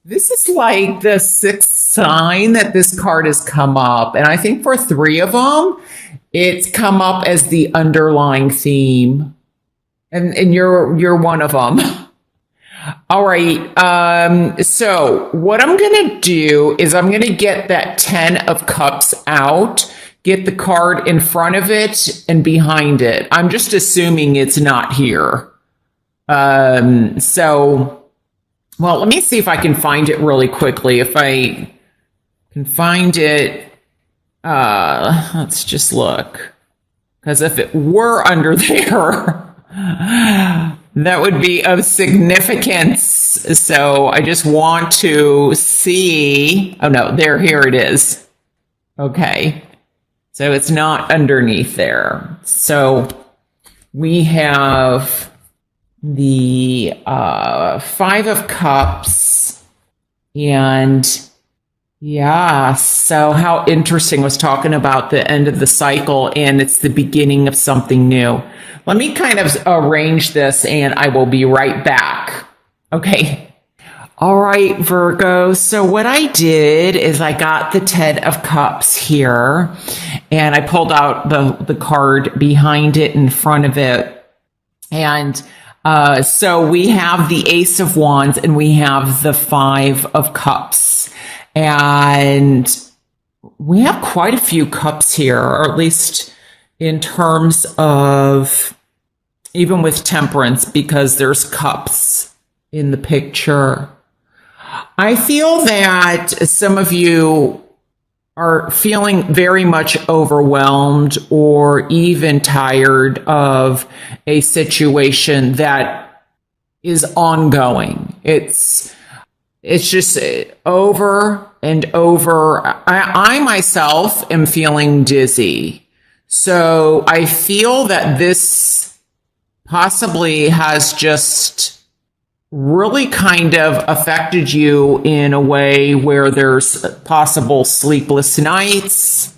This is like the sixth sign that this card has come up. And I think for three of them, it's come up as the underlying theme. And you're one of them. All right. So what I'm going to do is I'm going to get that 10 of Cups out, get the card in front of it and behind it. I'm just assuming it's not here. Well, let me see if I can find it really quickly. If I can find it, let's just look. Because if it were under there, that would be of significance. So I just want to see. Oh, no, here it is. Okay. So it's not underneath there. So we have the 5 of Cups, and yeah, so how interesting. Was talking about the end of the cycle, and it's the beginning of something new. Let me kind of arrange this, and I will be right back. Okay. All right, Virgo. So what I did is I got the 10 of Cups here, and I pulled out the card behind it, in front of it, and so we have the Ace of Wands and we have the 5 of Cups, and we have quite a few cups here, or at least in terms of even with Temperance, because there's cups in the picture. I feel that some of you are feeling very much overwhelmed or even tired of a situation that is ongoing. It's just over and over. I myself am feeling dizzy. So I feel that this possibly has just really kind of affected you in a way where there's possible sleepless nights.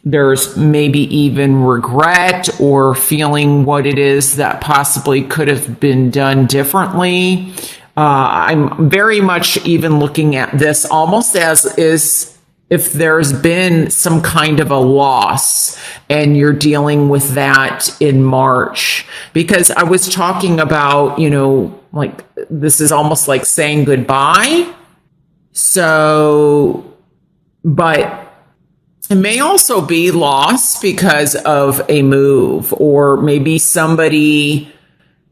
There's maybe even regret or feeling what it is that possibly could have been done differently. I'm very much even looking at this almost as is if there's been some kind of a loss and you're dealing with that in March, because I was talking about, like this is almost like saying goodbye. So, but it may also be loss because of a move, or maybe somebody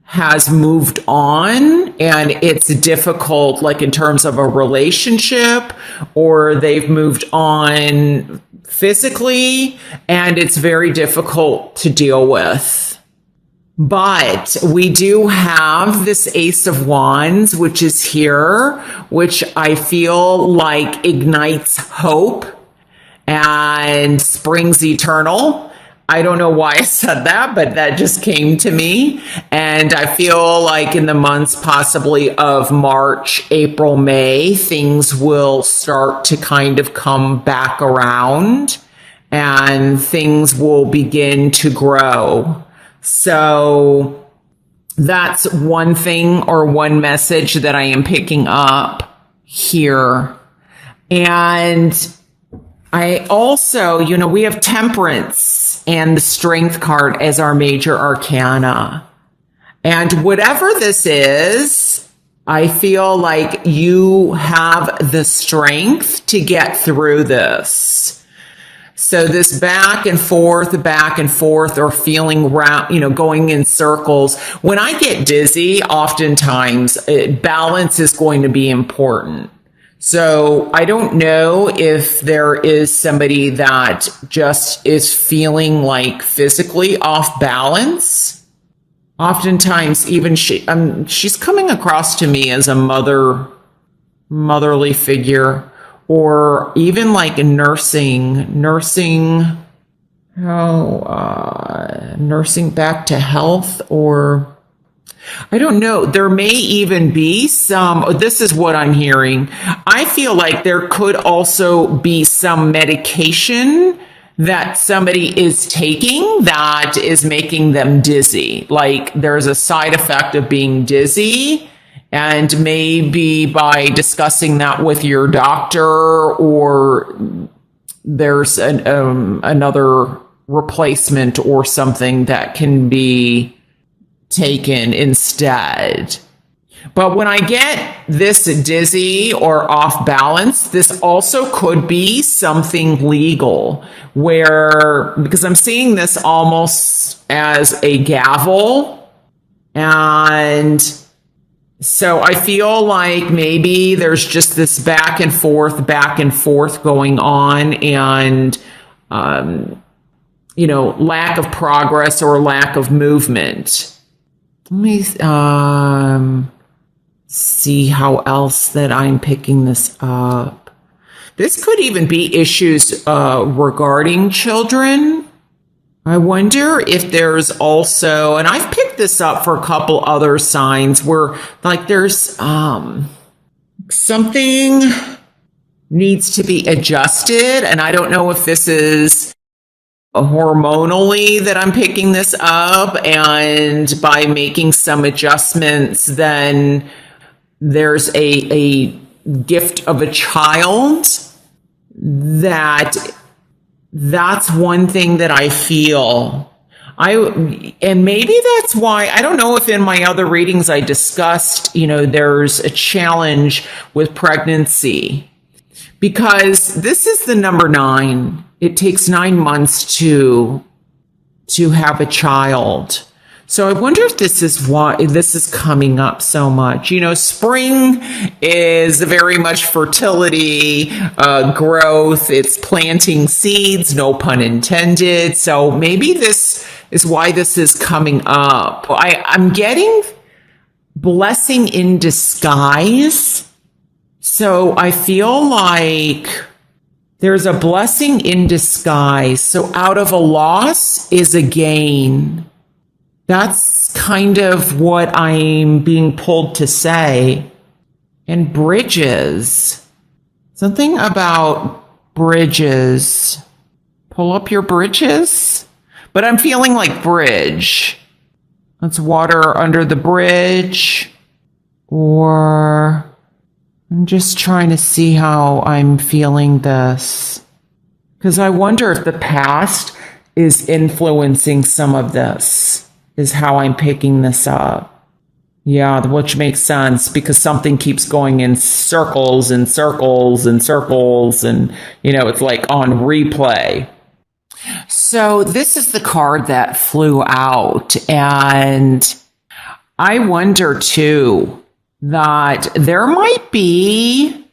has moved on and it's difficult, like in terms of a relationship, or they've moved on physically and it's very difficult to deal with. But we do have this Ace of Wands, which is here, which I feel like ignites hope and springs eternal. I don't know why I said that, but that just came to me. And I feel like in the months possibly of March, April, May, things will start to kind of come back around and things will begin to grow. So that's one thing, or one message that I am picking up here. And I also, we have Temperance and the Strength card as our major arcana. And whatever this is, I feel like you have the strength to get through this. So this back and forth, or feeling around, going in circles. When I get dizzy, oftentimes balance is going to be important. So I don't know if there is somebody that just is feeling like physically off balance. Oftentimes, even she's coming across to me as a motherly figure, or even like nursing back to health, or I don't know. There may even be this is what I'm hearing. I feel like there could also be some medication that somebody is taking that is making them dizzy. Like there's a side effect of being dizzy, And maybe by discussing that with your doctor, or there's another replacement or something that can be taken instead. But when I get this dizzy or off balance, this also could be something legal, because I'm seeing this almost as a gavel. And so I feel like maybe there's just this back and forth going on, and, lack of progress or lack of movement. Let me, see how else that I'm picking this up. This could even be issues regarding children. I wonder if there's also, and I've picked this up for a couple other signs where like there's something needs to be adjusted, and I don't know if this is hormonally that I'm picking this up, and by making some adjustments, then there's a gift of a child. That's one thing that I feel. And maybe that's why, I don't know if in my other readings I discussed, there's a challenge with pregnancy, because this is the number 9. It takes 9 months to have a child. So I wonder if this is why this is coming up so much. Spring is very much fertility, growth. It's planting seeds, no pun intended. So maybe this is why this is coming up. I'm getting blessing in disguise. So I feel like there's a blessing in disguise. So out of a loss is a gain. That's kind of what I'm being pulled to say. And bridges. Something about bridges. Pull up your bridges. But I'm feeling like bridge. That's water under the bridge. Or I'm just trying to see how I'm feeling this. Because I wonder if the past is influencing some of this. Is how I'm picking this up. Yeah, which makes sense, because something keeps going in circles and circles and circles, and it's like on replay. So this is the card that flew out, and I wonder too that there might be,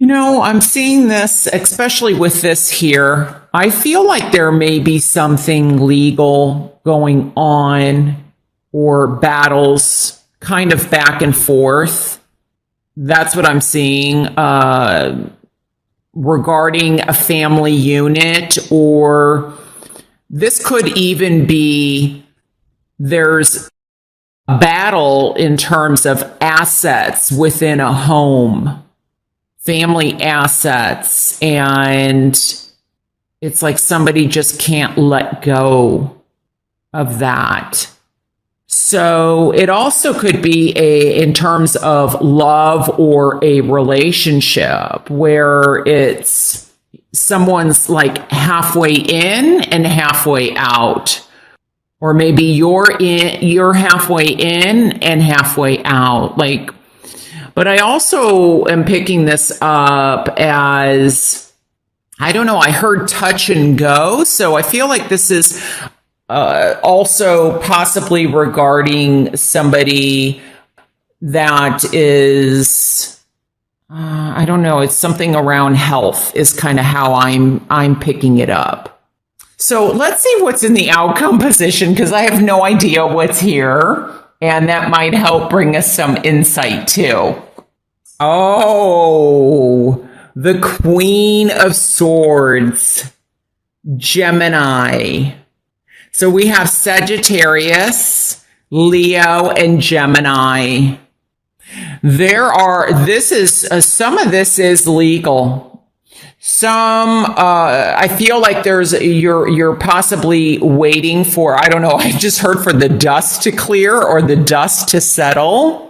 I'm seeing this, especially with this here. I feel like there may be something legal going on, or battles kind of back and forth. That's what I'm seeing regarding a family unit, or this could even be there's a battle in terms of assets within a home, family assets, and it's like somebody just can't let go of that. So it also could be in terms of love or a relationship where it's someone's like halfway in and halfway out. Or maybe you're halfway in and halfway out. But I also am picking this up as, I don't know, I heard touch and go. So I feel like this is also possibly regarding somebody that is, I don't know, it's something around health is kind of how I'm picking it up. So let's see what's in the outcome position, because I have no idea what's here. And that might help bring us some insight too. Oh, the Queen of Swords, Gemini. So we have Sagittarius, Leo, and Gemini. Some of this is legal. I feel like you're possibly waiting for, I don't know, I just heard for the dust to clear or the dust to settle.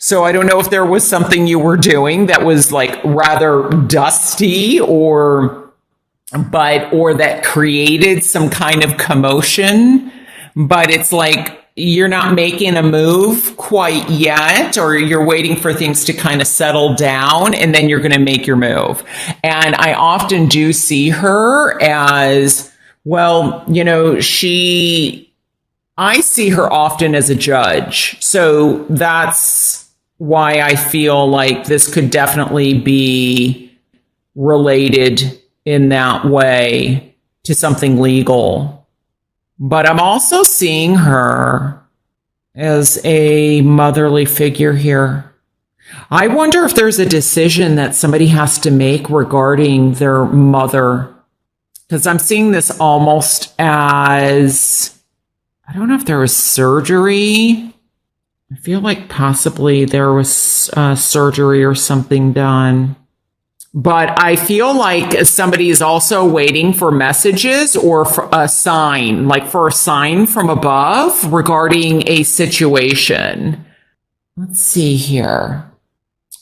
So I don't know if there was something you were doing that was like rather dusty or that created some kind of commotion, but it's like you're not making a move quite yet, or you're waiting for things to kind of settle down and then you're going to make your move. And I often do see her as, well, I see her often as a judge. So that's why I feel like this could definitely be related in that way to something legal. But I'm also seeing her as a motherly figure here. I wonder if there's a decision that somebody has to make regarding their mother. Because I'm seeing this almost as, I don't know if there was surgery. I feel like possibly there was surgery or something done. But I feel like somebody is also waiting for messages or for a sign, like for a sign from above regarding a situation. Let's see here.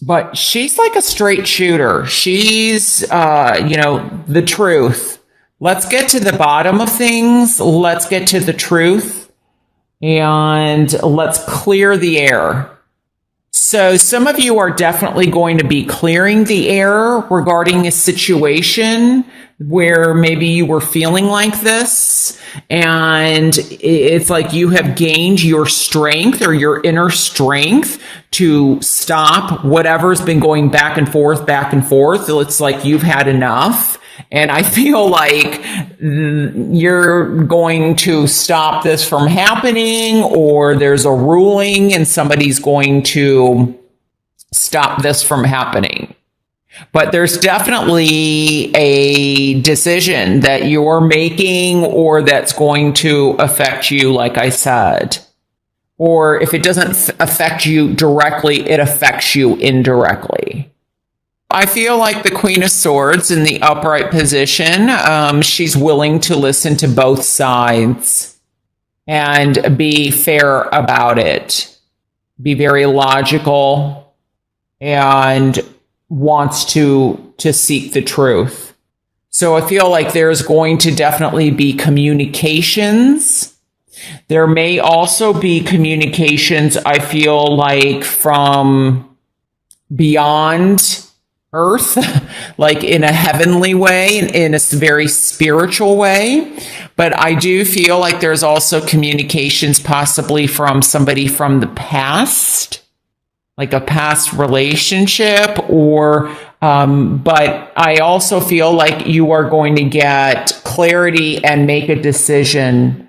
But she's like a straight shooter. She's, the truth. Let's get to the bottom of things. Let's get to the truth. And let's clear the air. So some of you are definitely going to be clearing the air regarding a situation where maybe you were feeling like this, and it's like you have gained your strength or your inner strength to stop whatever's been going back and forth, back and forth. It's like you've had enough. And I feel like you're going to stop this from happening, or there's a ruling and somebody's going to stop this from happening. But there's definitely a decision that you're making or that's going to affect you, like I said. Or if it doesn't affect you directly, it affects you indirectly. I feel like the Queen of Swords in the upright position, she's willing to listen to both sides and be fair about it. Be very logical and wants to seek the truth. So I feel like there's going to definitely be communications. There may also be communications, I feel like, from beyond Earth, like in a heavenly way, in a very spiritual way. But I do feel like there's also communications possibly from somebody from the past, like a past relationship, or but I also feel like you are going to get clarity and make a decision